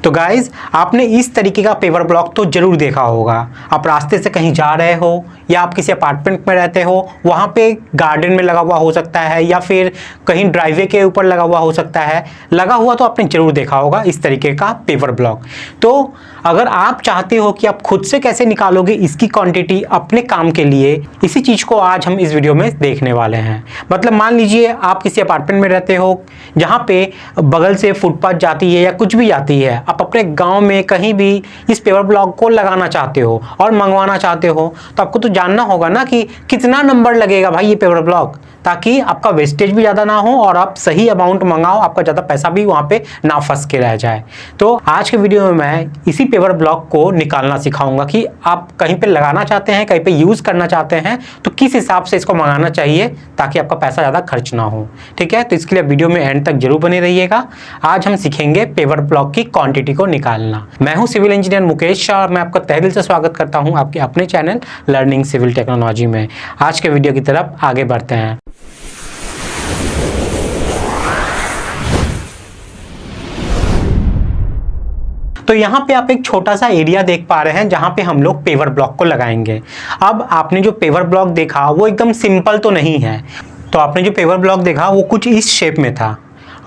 तो गाइज आपने इस तरीके का पेवर ब्लॉक तो जरूर देखा होगा। आप रास्ते से कहीं जा रहे हो या आप किसी अपार्टमेंट में रहते हो, वहाँ पे गार्डन में लगा हुआ हो सकता है या फिर कहीं ड्राइववे के ऊपर लगा हुआ हो सकता है। लगा हुआ तो आपने जरूर देखा होगा इस तरीके का पेवर ब्लॉक। तो अगर आप चाहते हो कि आप खुद से कैसे निकालोगे इसकी क्वांटिटी अपने काम के लिए, इसी चीज़ को आज हम इस वीडियो में देखने वाले हैं। मतलब मान लीजिए आप किसी अपार्टमेंट में रहते हो जहाँ पे बगल से फुटपाथ जाती है या कुछ भी जाती है, आप अपने गांव में कहीं भी इस पेवर ब्लॉक को लगाना चाहते हो और मंगवाना चाहते हो, तो आपको तो जानना होगा ना कि कितना नंबर लगेगा भाई ये पेवर ब्लॉक, ताकि आपका वेस्टेज भी ज़्यादा ना हो और आप सही अमाउंट मंगाओ, आपका ज़्यादा पैसा भी वहाँ पे ना फंस के रह जाए। तो आज के वीडियो में मैं इसी पेवर ब्लॉक को निकालना सिखाऊंगा कि आप कहीं पे लगाना चाहते हैं, कहीं पे यूज़ करना चाहते हैं तो किस हिसाब से इसको मंगाना चाहिए ताकि आपका पैसा ज़्यादा खर्च ना हो। ठीक है, तो इसके लिए वीडियो में एंड तक जरूर बने रहिएगा। आज हम सीखेंगे पेवर ब्लॉक की क्वांटिटी को निकालना। मैं हूँ सिविल इंजीनियर मुकेश शाह और मैं आपका तहे दिल से स्वागत करता हूँ आपके अपने चैनल लर्निंग सिविल टेक्नोलॉजी में। आज के वीडियो की तरफ आगे बढ़ते हैं। तो यहाँ पे आप एक छोटा सा एरिया देख पा रहे हैं जहाँ पे हम लोग पेवर ब्लॉक को लगाएंगे। अब आपने जो पेवर ब्लॉक देखा वो एकदम सिंपल तो नहीं है। तो आपने जो पेवर ब्लॉक देखा वो कुछ इस शेप में था।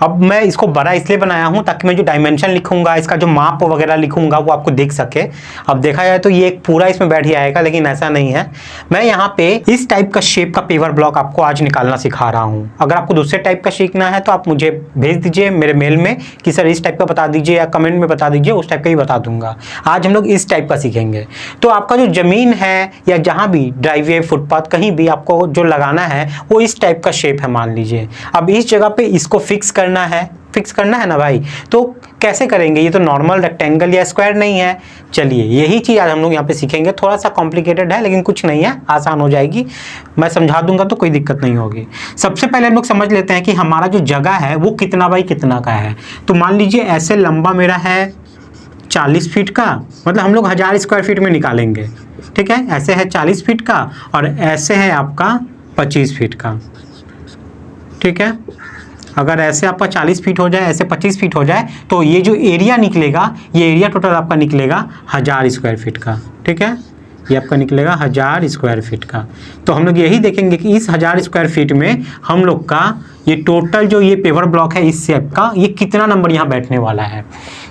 अब मैं इसको बड़ा इसलिए बनाया हूँ ताकि मैं जो डायमेंशन लिखूंगा, इसका जो माप वगैरह लिखूंगा वो आपको दिख सके। अब देखा जाए तो ये एक पूरा इसमें बैठ ही आएगा, लेकिन ऐसा नहीं है। मैं यहाँ पे इस टाइप का शेप का पेवर ब्लॉक आपको आज निकालना सिखा रहा हूँ। अगर आपको दूसरे टाइप का सीखना है तो आप मुझे भेज दीजिए मेरे मेल में कि सर इस टाइप का बता दीजिए, या कमेंट में बता दीजिए, उस टाइप का ही बता दूंगा। आज हम लोग इस टाइप का सीखेंगे। तो आपका जो ज़मीन है या जहाँ भी ड्राइववे, फुटपाथ, कहीं भी आपको जो लगाना है वो इस टाइप का शेप है मान लीजिए। अब इस जगह पे इसको फिक्स करना है ना भाई। तो कैसे करेंगे? ये तो नॉर्मल रेक्टेंगल या स्क्वायर नहीं है। चलिए यही चीज़ आज हम लोग यहाँ पे सीखेंगे। थोड़ा सा कॉम्प्लिकेटेड है लेकिन कुछ नहीं है, आसान हो जाएगी। मैं समझा दूंगा तो कोई दिक्कत नहीं होगी। सबसे पहले हम लोग समझ लेते हैं कि हमारा जो जगह है वो कितना बाई कितना का है। तो मान लीजिए ऐसे लंबा मेरा है 40 फीट का, मतलब हम लोग 1000 स्क्वायर फीट में निकालेंगे। ठीक है, ऐसे है 40 फीट का और ऐसे है आपका 25 फीट का। ठीक है, अगर ऐसे आपका 40 फीट हो जाए, ऐसे 25 फीट हो जाए, तो ये जो एरिया निकलेगा, ये एरिया टोटल आपका निकलेगा 1000 स्क्वायर फीट का। ठीक है, ये आपका निकलेगा 1000 स्क्वायर फीट का। तो हम लोग यही देखेंगे कि इस 1000 स्क्वायर फीट में हम लोग का ये टोटल जो ये पेवर ब्लॉक है इस शेप का, ये कितना नंबर यहाँ बैठने वाला है।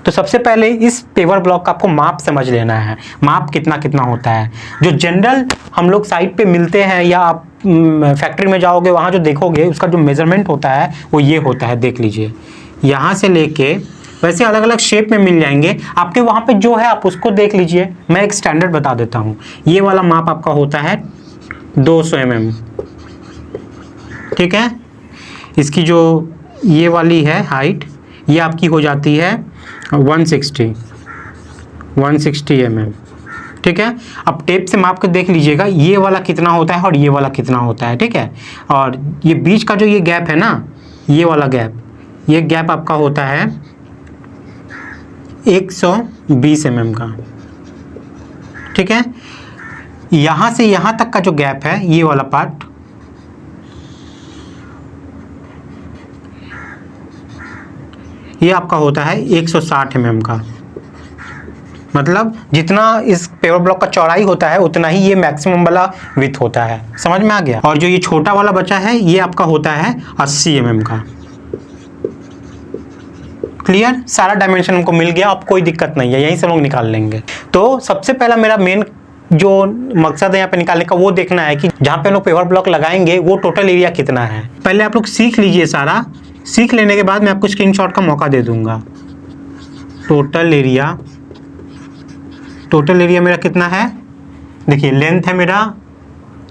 तो सबसे पहले इस पेवर ब्लॉक का आपको माप समझ लेना है। माप कितना कितना होता है, जो जनरल हम लोग साइट पे मिलते हैं या आप फैक्ट्री में जाओगे वहाँ जो देखोगे उसका जो मेजरमेंट होता है वो ये होता है। देख लीजिए, यहाँ से लेके वैसे अलग अलग शेप में मिल जाएंगे आपके वहाँ पे, जो है आप उसको देख लीजिए। मैं एक स्टैंडर्ड बता देता हूँ। ये वाला माप आपका होता है 200 mm। ठीक है, इसकी जो ये वाली है हाइट, ये आपकी हो जाती है 160 mm। ठीक है, अब टेप से माप कर देख लीजिएगा ये वाला कितना होता है और ये वाला कितना होता है। ठीक है, और ये बीच का जो ये गैप है ना, ये वाला गैप, ये गैप आपका होता है 120 mm का। ठीक है, यहाँ से यहाँ तक का जो गैप है, ये वाला पार्ट, ये आपका होता है 160 mm का। मतलब जितना इस पेवर ब्लॉक का चौड़ाई होता है उतना ही ये मैक्सिमम वाला विड्थ होता है। समझ में आ गया? और जो ये छोटा वाला बचा है ये आपका होता है 80 mm का। क्लियर? सारा डायमेंशन हमको मिल गया, अब कोई दिक्कत नहीं है, यहीं से हम लोग निकाल लेंगे। तो सबसे पहला मेरा मेन जो मकसद है यहाँ पे निकालने का वो देखना है कि जहाँ पे हम लोग पेवर ब्लॉक लगाएंगे वो टोटल एरिया कितना है। पहले आप लोग सीख लीजिए सारा। सीख लेने के बाद मैं आपको स्क्रीनशॉट का मौका दे दूंगा। टोटल एरिया मेरा कितना है? देखिए, लेंथ है मेरा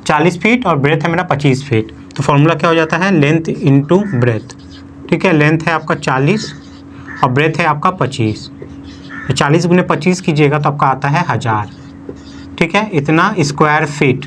40 फीट और ब्रेथ है मेरा 25 फीट। तो फॉर्मूला क्या हो जाता है? Length into breadth. ठीक है, लेंथ है आपका 40 और ब्रेथ है आपका 25। 40 गुने 25 कीजिएगा तो आपका आता है 1000। ठीक है, इतना स्क्वायर फीट,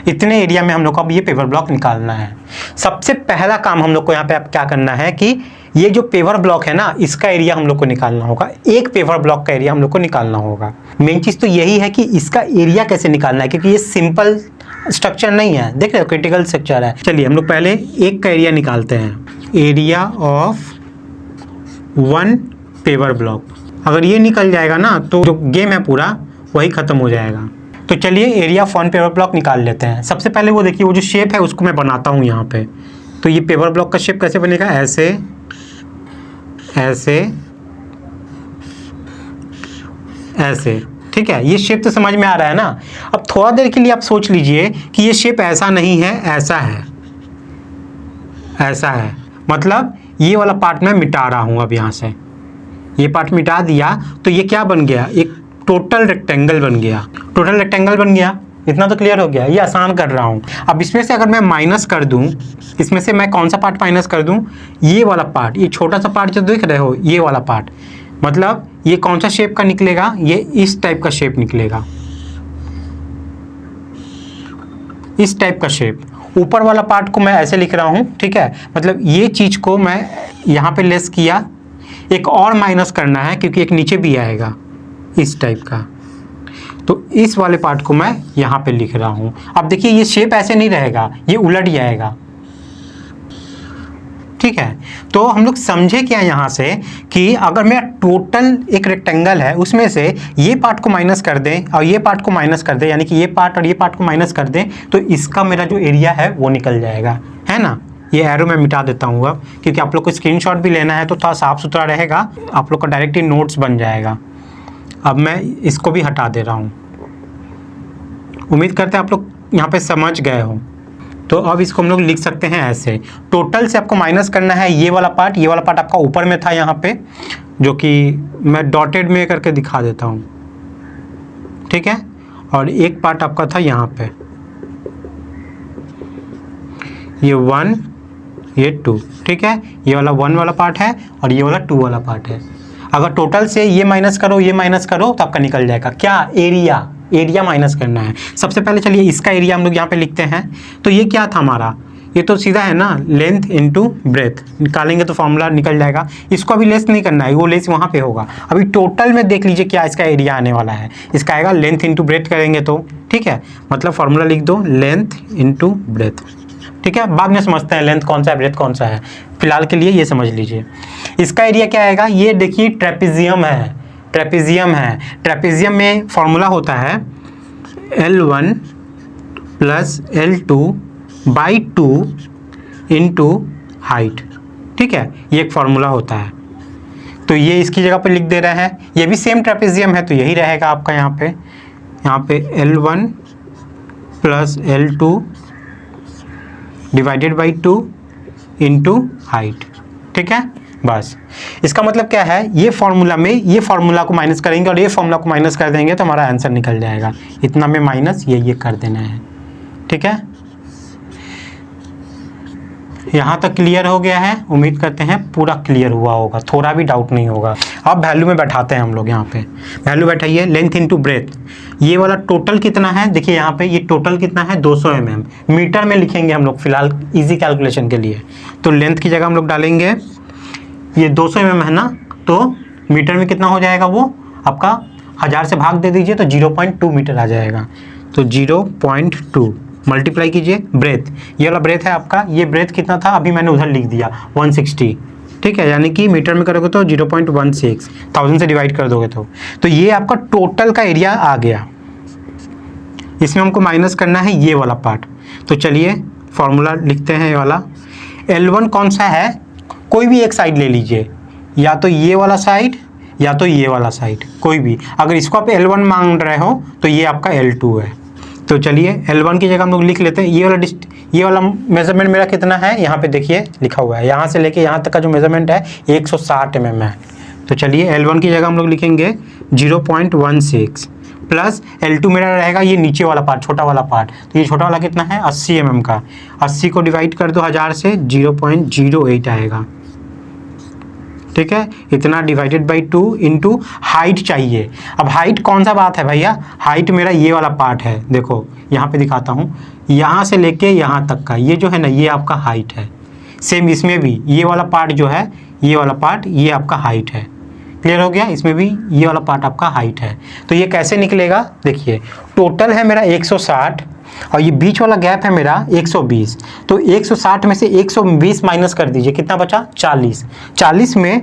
इतने एरिया में हम लोग को अब ये पेवर ब्लॉक निकालना है। सबसे पहला काम हम लोग को यहाँ पे आप क्या करना है कि ये जो पेवर ब्लॉक है ना, इसका एरिया हम लोग को निकालना होगा। एक पेवर ब्लॉक का एरिया हम लोग को निकालना होगा। मेन चीज़ तो यही है कि इसका एरिया कैसे निकालना है, क्योंकि ये सिंपल स्ट्रक्चर नहीं है। देख रहे हो, क्रिटिकल स्ट्रक्चर है। चलिए हम लोग पहले एक का एरिया निकालते हैं। Area of 1 paver block. अगर ये निकल जाएगा ना तो जो गेम है पूरा वही ख़त्म हो जाएगा। तो चलिए area of one paver block निकाल लेते हैं। सबसे पहले वो देखिए, वो जो शेप है उसको मैं बनाता हूँ यहाँ पे। तो ये पेवर ब्लॉक का शेप कैसे बनेगा, ऐसे ऐसे ऐसे, ठीक है। ये शेप तो समझ में आ रहा है ना। अब थोड़ा देर के लिए आप सोच लीजिए कि ये शेप ऐसा नहीं है, ऐसा है, ऐसा है। मतलब ये वाला पार्ट मैं मिटा रहा हूँ। अब यहाँ से ये पार्ट मिटा दिया तो ये क्या बन गया, एक टोटल रेक्टेंगल बन गया। टोटल रेक्टेंगल बन गया, इतना तो क्लियर हो गया। ये आसान कर रहा हूँ। अब इसमें से अगर मैं माइनस कर दूँ, इसमें से मैं कौन सा पार्ट माइनस कर दूँ, ये वाला पार्ट, ये छोटा सा पार्ट जो देख रहे हो, ये वाला पार्ट। मतलब ये कौन सा शेप का निकलेगा, ये इस टाइप का शेप निकलेगा, इस टाइप का शेप। ऊपर वाला पार्ट को मैं ऐसे लिख रहा हूँ, ठीक है। मतलब ये चीज़ को मैं यहाँ पे लेस किया, एक और माइनस करना है क्योंकि एक नीचे भी आएगा इस टाइप का। तो इस वाले पार्ट को मैं यहाँ पे लिख रहा हूँ। अब देखिए ये शेप ऐसे नहीं रहेगा, ये उलट जाएगा, ठीक है। तो हम लोग समझे क्या यहाँ से कि अगर मेरा टोटल एक रेक्टेंगल है, उसमें से ये पार्ट को माइनस कर दें और ये पार्ट को माइनस कर दें, यानी कि ये पार्ट और ये पार्ट को माइनस कर दें, तो इसका मेरा जो एरिया है वो निकल जाएगा, है ना। ये एरो मैं मिटा देता हूँ अब, क्योंकि आप लोग को स्क्रीनशॉट भी लेना है तो थोड़ा साफ सुथरा रहेगा, आप लोग का डायरेक्टली नोट्स बन जाएगा। अब मैं इसको भी हटा दे रहा हूँ। उम्मीद करते हैं आप लोग यहाँ पे समझ गए हो। तो अब इसको हम लोग लिख सकते हैं ऐसे, टोटल से आपको माइनस करना है ये वाला पार्ट। ये वाला पार्ट आपका ऊपर में था यहाँ पे, जो कि मैं डॉटेड में करके दिखा देता हूँ, ठीक है। और एक पार्ट आपका था यहाँ पे, ये 1 ये 2, ठीक है। ये वाला 1 वाला पार्ट है और ये वाला 2 वाला पार्ट है। अगर टोटल से ये माइनस करो, ये माइनस करो, तो आपका निकल जाएगा क्या, एरिया। एरिया माइनस करना है। सबसे पहले चलिए इसका एरिया हम लोग यहाँ पे लिखते हैं। तो ये क्या था हमारा, ये तो सीधा है ना, लेंथ इनटू ब्रेथ। निकालेंगे तो फॉर्मूला निकल जाएगा। इसको अभी लेस नहीं करना है, वो लेस वहाँ पे होगा। अभी टोटल में देख लीजिए क्या इसका एरिया आने वाला है। इसका आएगा लेंथ इनटू ब्रेथ करेंगे तो, ठीक है। मतलब फॉर्मूला लिख दो, लेंथ इनटू ब्रेथ, ठीक है। बाद में समझते हैं लेंथ कौन सा है, ब्रेथ कौन सा है। फिलहाल के लिए ये समझ लीजिए। इसका एरिया क्या आएगा, ये देखिए ट्रेपेजियम है, ट्रेपेजियम है। ट्रेपेजियम में फॉर्मूला होता है L1 plus L2 by 2 into height, ठीक है। ये एक फॉर्मूला होता है। तो ये इसकी जगह पे लिख दे रहे हैं। ये भी सेम ट्रेपेजियम है तो यही रहेगा आपका यहाँ पे L1 plus L2 divided by 2 into height, ठीक है। बस इसका मतलब क्या है, ये फॉर्मूला में ये फॉर्मूला को माइनस करेंगे और ये फॉर्मूला को माइनस कर देंगे तो हमारा आंसर निकल जाएगा। इतना में माइनस ये कर देना है, ठीक है। यहाँ तक क्लियर हो गया है। उम्मीद करते हैं पूरा क्लियर हुआ होगा, थोड़ा भी डाउट नहीं होगा। अब वैल्यू में बैठाते हैं हम लोग। यहाँ पे वैल्यू बैठाइए, लेंथ इनटू ब्रेथ। ये वाला टोटल कितना है, देखिए यहाँ पे ये टोटल कितना है, 200 mm। मीटर में लिखेंगे हम लोग फिलहाल इजी कैलकुलेशन के लिए। तो लेंथ की जगह हम लोग डालेंगे, ये 200 mm है ना, तो मीटर में कितना हो जाएगा, वो आपका 1000 से भाग दे दीजिए तो 0.2 मीटर आ जाएगा। तो 0.2 मल्टीप्लाई कीजिए ब्रेथ, ये वाला ब्रेथ है आपका। ये ब्रेथ कितना था, अभी मैंने उधर लिख दिया 160, ठीक है। यानी कि मीटर में करोगे तो 0.16, 1000 से डिवाइड कर दोगे तो ये आपका टोटल का एरिया आ गया। इसमें हमको माइनस करना है ये वाला पार्ट। तो चलिए फॉर्मूला लिखते हैं। ये वाला L1 कौन सा है, कोई भी एक साइड ले लीजिए, या तो ये वाला साइड या तो ये वाला साइड, कोई भी। अगर इसको आप L1 मांग रहे हो तो ये आपका L2 है। तो चलिए L1 की जगह हम लोग लिख लेते हैं। ये वाला मेजरमेंट मेरा कितना है, यहाँ पे देखिए लिखा हुआ है। यहाँ से लेके यहाँ तक का जो मेजरमेंट है 160 mm है। तो चलिए L1 की जगह हम लोग लिखेंगे 0.16 प्लस L2 मेरा रहेगा ये नीचे वाला पार्ट, छोटा वाला पार्ट। तो ये छोटा वाला कितना है, 80 mm का। 80 को डिवाइड कर दो 1000 से, 0.08 आएगा, ठीक है। इतना डिवाइडेड बाई 2 इंटू हाइट चाहिए। अब हाइट कौन सा बात है भैया, हाइट मेरा ये वाला पार्ट है। देखो यहाँ पे दिखाता हूँ, यहाँ से लेके यहाँ तक का ये जो है ना, ये आपका हाइट है। सेम इसमें भी ये वाला पार्ट जो है, ये वाला पार्ट ये आपका हाइट है। क्लियर हो गया, इसमें भी ये वाला पार्ट आपका हाइट है। तो ये कैसे निकलेगा, देखिए टोटल है मेरा 160, और ये बीच वाला गैप है मेरा 120। तो 160 में से 120 माइनस कर दीजिए, कितना बचा 40। 40 में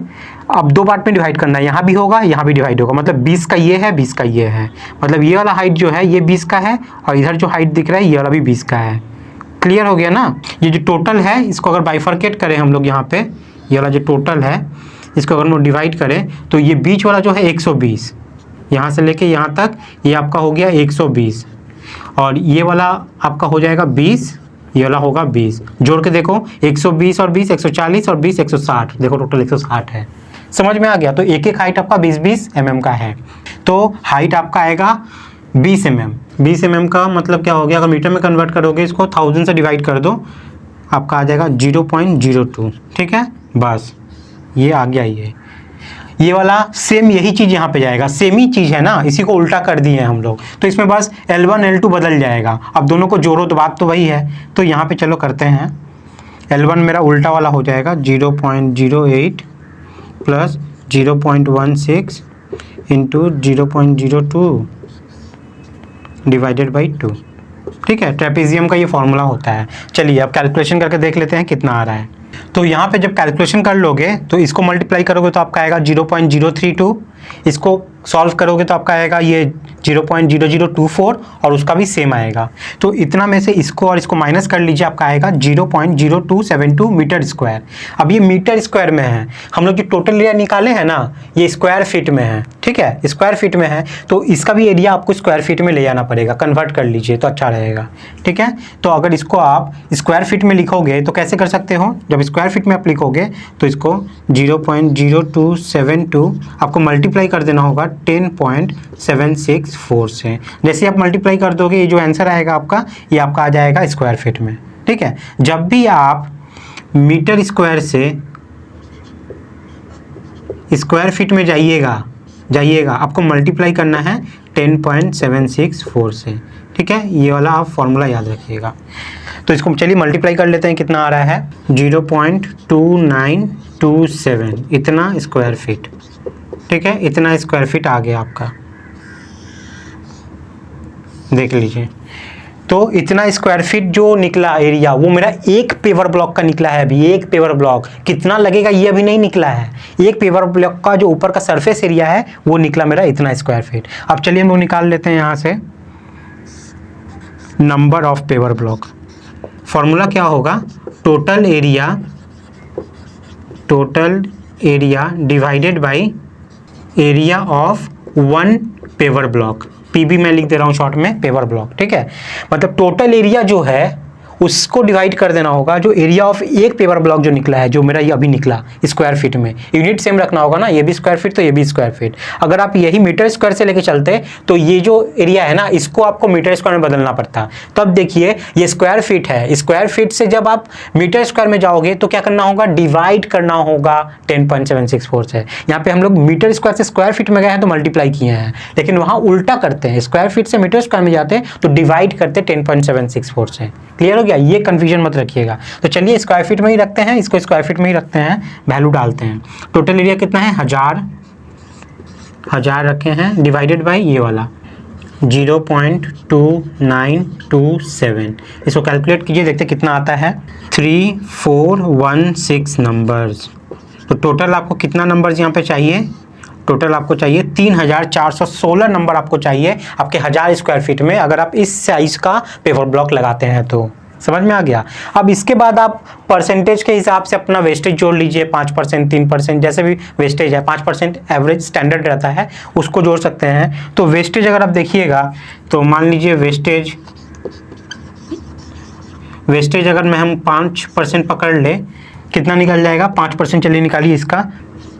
अब 2 पार्ट में डिवाइड करना है, यहाँ भी होगा यहाँ भी डिवाइड होगा, मतलब 20 का ये है 20 का ये है, मतलब ये वाला हाइट जो है ये 20 का है और इधर जो हाइट दिख रहा है ये वाला भी 20 का है। क्लियर हो गया ना। ये जो टोटल है इसको अगर बाइफरकेट करें हम लोग यहाँ पे, ये वाला जो टोटल है इसको अगर हम लोग डिवाइड करें तो ये बीच वाला जो है 120, यहाँ से लेके यहाँ तक ये आपका हो गया 120 और ये वाला आपका हो जाएगा 20, ये वाला होगा 20। जोड़ के देखो 120 और 20 140 और 20 160, देखो टोटल 160 है। समझ में आ गया। तो एक एक हाइट आपका 20-20 mm का है। तो हाइट आपका आएगा 20 mm। 20 mm का मतलब क्या हो गया, अगर मीटर में कन्वर्ट करोगे इसको 1000 से डिवाइड कर दो, आपका आ जाएगा 0.02। ठीक है, बस ये आ गया। ये वाला सेम यही चीज़ यहाँ पे जाएगा, सेम ही चीज़ है ना, इसी को उल्टा कर दिए हैं हम लोग। तो इसमें बस L1 L2 बदल जाएगा। अब दोनों को जोड़ो तो बात तो वही है। तो यहाँ पे चलो करते हैं। L1 मेरा उल्टा वाला हो जाएगा 0.08 प्लस 0.16 इंटू 0.02 डिवाइडेड बाई 2। ठीक है, ट्रेपेजियम का ये फॉर्मूला होता है। चलिए अब कैलकुलेशन करके देख लेते हैं कितना आ रहा है। तो यहाँ पे जब कैलकुलेशन कर लोगे तो इसको मल्टीप्लाई करोगे तो आपका आएगा 0.032, इसको सॉल्व करोगे तो आपका आएगा ये 0.0024 और उसका भी सेम आएगा। तो इतना में से इसको और इसको माइनस कर लीजिए, आपका आएगा 0.0272 मीटर स्क्वायर। अब ये मीटर स्क्वायर में है, हम लोग जो टोटल एरिया निकाले हैं ना ये स्क्वायर फीट में है। ठीक है, स्क्वायर फीट में है तो इसका भी एरिया आपको स्क्वायर फीट में ले जाना पड़ेगा, कन्वर्ट कर लीजिए तो अच्छा रहेगा। ठीक है, तो अगर इसको आप स्क्वायर फीट में लिखोगे तो कैसे कर सकते हो, जब स्क्वायर फीट में आप लिखोगे तो इसको 0.0272 आपको मल्टीप्लाई कर देना होगा 10.764 से। जैसे आप मल्टीप्लाई कर दोगे ये जो आंसर आएगा आपका ये आपका आ जाएगा स्क्वायर फीट में। ठीक है, जब भी आप मीटर स्क्वायर से स्क्वायर फीट में जाइएगा आपको मल्टीप्लाई करना है 10.764 से। ठीक है, ये वाला आप फॉर्मूला याद रखिएगा। तो इसको चलिए मल्टीप्लाई कर लेते हैं, कितना आ रहा है 0.2927 इतना स्क्वायर फीट। ठीक है, इतना स्क्वायर फीट आ गया आपका, देख लीजिए। तो इतना स्क्वायर फीट जो निकला एरिया वो मेरा एक पेवर ब्लॉक का निकला है। अभी एक पेवर ब्लॉक कितना लगेगा ये अभी नहीं निकला है, एक पेवर ब्लॉक का जो ऊपर का सरफेस एरिया है वो निकला मेरा इतना स्क्वायर फीट। अब चलिए हम लोग निकाल लेते हैं यहाँ से number of paver block. Formula क्या होगा, total area divided by area of one paver block. PB मैं लिख दे रहा हूँ शॉर्ट में, पेवर ब्लॉक। ठीक है, मतलब टोटल एरिया जो है उसको डिवाइड कर देना होगा जो एरिया ऑफ एक पेवर ब्लॉक जो निकला है, जो मेरा ये अभी निकला स्क्वायर फीट में। यूनिट सेम रखना होगा ना, ये भी स्क्वायर फीट तो ये भी स्क्वायर फीट। अगर आप यही मीटर स्क्वायर से लेके चलते तो ये जो एरिया है ना इसको आपको मीटर स्क्वायर में बदलना पड़ता। तब देखिए ये स्क्वायर फीट है, स्क्वायर फीट से जब आप मीटर स्क्वायर में जाओगे तो क्या करना होगा, डिवाइड करना होगा 10.764 से। यहाँ पे हम लोग मीटर स्क्वायर से स्क्वायर फीट में गए हैं तो मल्टीप्लाई किए हैं, लेकिन वहाँ उल्टा करते हैं, स्क्वायर फीट से मीटर स्क्वायर में जाते हैं तो डिवाइड करते 10.764 से। क्लियर हो गया, ये कंफ्यूजन मत रखिएगा। तो चलिए स्क्वायर फीट में ही रखते हैं, इसको स्क्वायर फीट में ही रखते हैं, वैल्यू डालते हैं। टोटल एरिया कितना है 1000 रखे हैं डिवाइडेड बाई ये वाला 0.2927। इसको कैलकुलेट कीजिए, देखते कितना आता है 3416 नंबर्स। तो टोटल आपको कितना नंबर्स यहाँ पे चाहिए, टोटल आपको चाहिए 3416 नंबर आपको चाहिए आपके 1000 स्क्वायर फीट में, अगर आप इस साइज का पेवर ब्लॉक लगाते हैं तो। समझ में आ गया। अब इसके बाद आप परसेंटेज के हिसाब से अपना वेस्टेज जोड़ लीजिए, 5% 3% जैसे भी वेस्टेज है, 5% एवरेज स्टैंडर्ड रहता है उसको जोड़ सकते हैं। तो वेस्टेज अगर आप देखिएगा तो मान लीजिए वेस्टेज अगर मैं हम 5% पकड़ ले, कितना निकल जाएगा 5%, चलिए निकालिए इसका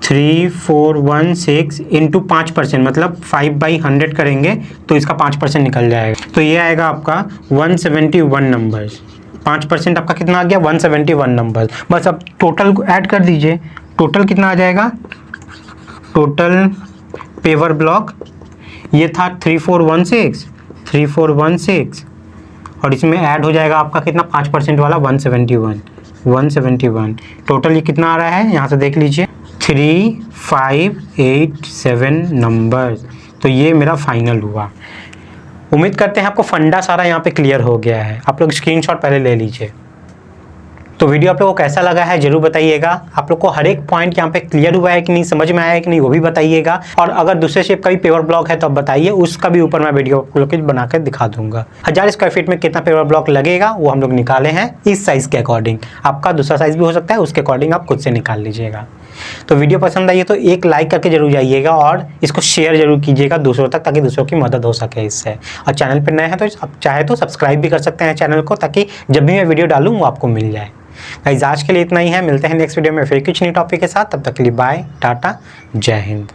3416 इंटू 5% मतलब 5/100 करेंगे तो इसका 5% निकल जाएगा। तो ये आएगा आपका 171 नंबर्स। 5% आपका कितना आ गया 171 नंबर। बस अब टोटल ऐड कर दीजिए, टोटल कितना आ जाएगा, टोटल पेवर ब्लॉक ये था 3416 और इसमें ऐड हो जाएगा आपका कितना 5% वाला 171। टोटल ये कितना आ रहा है यहाँ से देख लीजिए 3587 नंबर। तो ये मेरा फाइनल हुआ। उम्मीद करते हैं आपको फंडा सारा यहाँ पे क्लियर हो गया है। आप लोग स्क्रीनशॉट पहले ले लीजिए। तो वीडियो आप लोगों को कैसा लगा है जरूर बताइएगा। आप लोग को हर एक पॉइंट यहाँ पे क्लियर हुआ है कि नहीं, समझ में आया है कि नहीं, वो भी बताइएगा। और अगर दूसरे शेप का भी पेवर ब्लॉक है तो आप बताइए, उसका भी ऊपर मैं वीडियो आप लोग को बनाकर दिखा दूंगा। 1000 स्क्वायर फीट में कितना पेवर ब्लॉक लगेगा वो हम लोग निकाले हैं इस साइज के अकॉर्डिंग। आपका दूसरा साइज भी हो सकता है, उसके अकॉर्डिंग आप खुद से निकाल लीजिएगा। तो वीडियो पसंद आई है तो एक लाइक करके जरूर जाइएगा और इसको शेयर जरूर कीजिएगा दूसरों तक, ताकि दूसरों की मदद हो सके इससे। और चैनल पर नए हैं तो आप चाहे तो सब्सक्राइब भी कर सकते हैं चैनल को, ताकि जब भी मैं वीडियो डालूँ वो आपको मिल जाए। गाइस आज के लिए इतना ही है, मिलते हैं नेक्स्ट वीडियो में फिर कुछ नई टॉपिक के साथ। तब तक के लिए बाय, टाटा, जय हिंद।